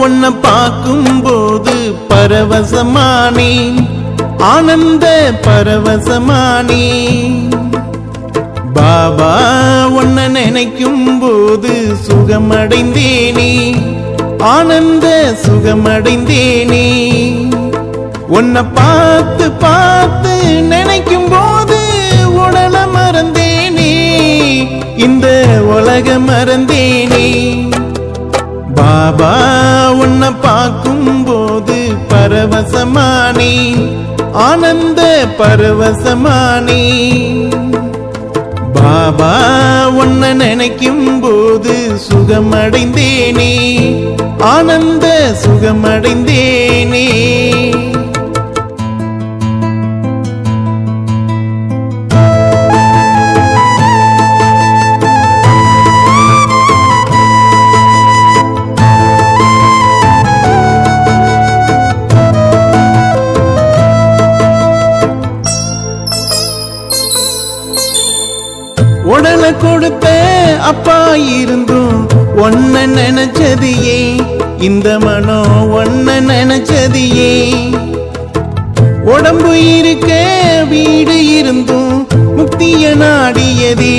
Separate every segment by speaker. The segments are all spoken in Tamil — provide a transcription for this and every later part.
Speaker 1: உன்னை பார்க்கும்போது பரவசமானே, ஆனந்த பரவசமானே. பாபா உன்னை நினைக்கும் போது சுகமடைந்தேனே, ஆனந்த சுகமடைந்தேனே. உன்னை பார்த்து பார்த்து நினைக்கும் போது உடல மறந்தேனே, இந்த உலக மறந்தேனே. பாபா உன்னை பார்க்கும் போது பரவசமானே, ஆனந்த பரவசமானே. பாபா உன்னை நினைக்கும் போது சுகமடைந்தேனே, ஆனந்த சுகமடைந்தேனே. உடலை கொடுத்த அப்பா இருந்தும் ஒன்ன நினைச்சதியே, இந்த மனம் ஒன்ன நினைச்சதியே. உடம்பு இருக்க வீடு இருந்தும் முக்திய நாடியதே,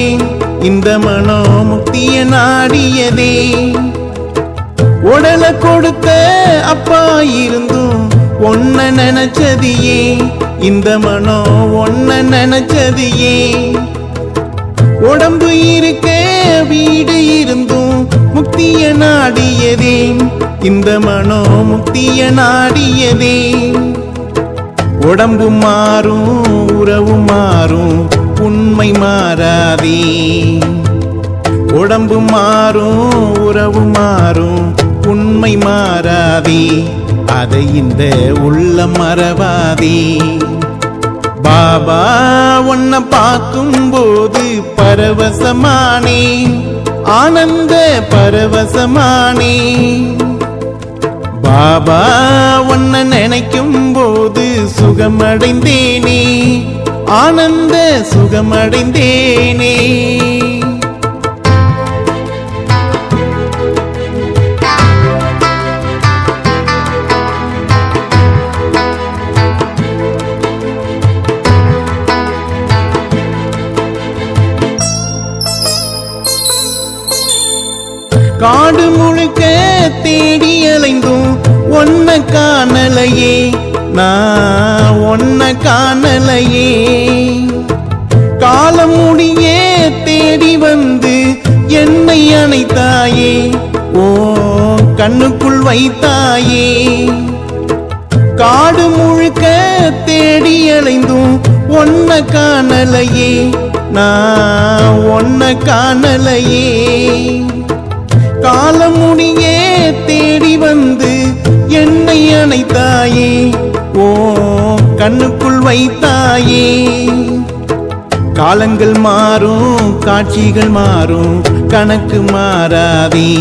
Speaker 1: இந்த மனம் முக்திய நாடியதே. உடலை கொடுத்த அப்பா இருந்தும் ஒன்ன நினைச்சதியே, இந்த மனம் ஒன்ன நினைச்சதியே. உடம்பு இருக்க வீடு இருந்தும் முக்திய நாடியதே, இந்த மனோ முக்திய நாடியதே. உடம்பு மாறும் உறவு மாறும் உண்மை மாறாதே, உடம்பு மாறும் உறவு மாறும் உண்மை மாறாதே. அதை இந்த உள்ளம் மறவாதே. பாபா உன்னை பார்க்கும் போது பரவசமானே, ஆனந்த பரவசமானே. பாபா உன்னை நினைக்கும் போது சுகமடைந்தேனே, ஆனந்த சுகமடைந்தேனே. காடு முழுக்க தேடி அலைந்தும் ஒன்ன காணலையே, நான் ஒன்ன காணலையே. காலம் முடியே தேடி வந்து என்னை அணைத்தாயே, ஓ கண்ணுக்குள் வைத்தாயே. காடு முழுக்க தேடி அலைந்தும் ஒன்ன காணலையே, நான் ஒன்ன காணலையே. காலம் முடியே தேடி வந்து என்னை அணைத்தாயே, ஓ கண்ணுக்குள் வைத்தாயே. காலங்கள் மாறும் காட்சிகள் மாறும் கணக்கு மாறாதே,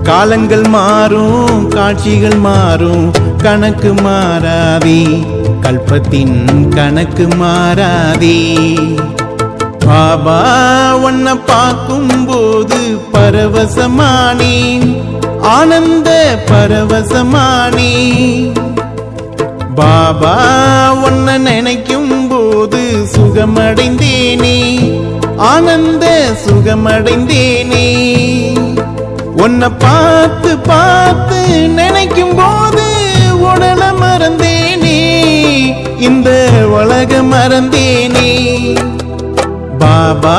Speaker 1: காலங்கள் மாறும் காட்சிகள் மாறும் கணக்கு மாறாதே. கல்பத்தின் கணக்கு மாறாதே. பாபா உன்னை பார்க்கும் போது பரவசமானே, ஆனந்த பரவசமானே. பாபா உன்னை நினைக்கும் போது சுகமடைந்தேனே, ஆனந்த சுகமடைந்தேனே. உன்னை பார்த்து பார்த்து நினைக்கும் போது உடல மறந்தேனே, இந்த உலக மறந்தேனே. பாபா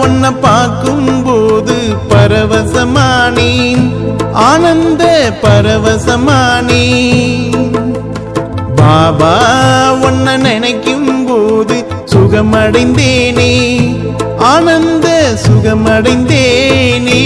Speaker 1: உன்னை பார்க்கும் போது பரவசமானே, ஆனந்த பரவசமானே. பாபா உன்னை நினைக்கும் போது சுகமடைந்தேனே, ஆனந்த சுகமடைந்தேனே.